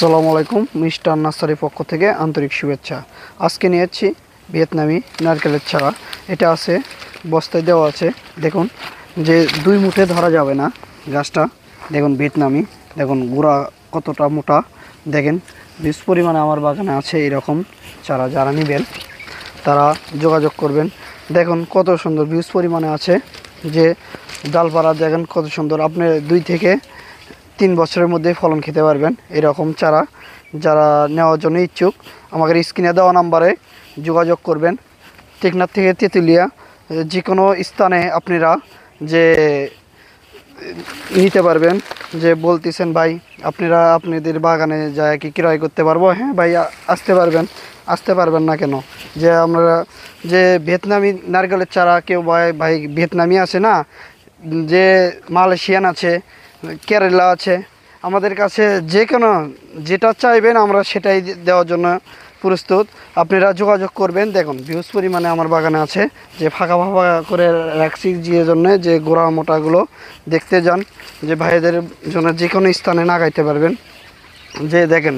আসসালামু আলাইকুম। Mister nursery পক্ষ থেকে আন্তরিক শুভেচ্ছা। আজকে নিয়েছি ভিয়েতনামি নারকেলের চারা। এটা আছে, বস্তায় দেওয়া আছে। দেখুন যে 2 মুঠে ধরা যাবে না গাছটা। দেখুন ভিয়েতনামি, দেখুন গোড়া কতটা মোটা। দেখেন বেশ পরিমাণে আমার বাগানে আছে এরকম চারা। যারা নেবেন তারা যোগাযোগ করবেন। দেখুন কত সুন্দর বিউজ পরিমাণে আছে, যে ডালপাড়া দেখেন কত সুন্দর। আপনি 2 থেকে 3 বছরের মধ্যে ফলন খেতে পারবেন এরকম চারা। যারা নেওয়ার জন্য ইচ্ছুক আমাদের স্ক্রিনে দেওয়া নাম্বারে যোগাযোগ করবেন। টেকনাফ থেকে তেঁতুলিয়া যে কোনো স্থানে আপনারা যে নিতে পারবেন। যে বলতেছেন ভাই আপনারা আপনাদের বাগানে যায় কি ক্রয় করতে পারবো? হ্যাঁ ভাই, আসতে পারবেন না কেন? যে আমরা যে ভিয়েতনামি নারকেলের চারা, কেউ ভাই ভিয়েতনামি আছে না, যে মালয়েশিয়ান আছে, কেরালা আছে, আমাদের কাছে যে কোনো যেটা চাইবেন আমরা সেটাই দেওয়ার জন্য প্রস্তুত। আপনারা যোগাযোগ করবেন। দেখুন বিহুজ পরিমাণে আমার বাগানে আছে, যে ফাঁকা ফাঁকা করে রাখছি যে জন্য, যে গোড়া মোটাগুলো দেখতে যান, যে ভাইদের জন্য যে কোনো স্থানে লাগাইতে পারবেন। যে দেখেন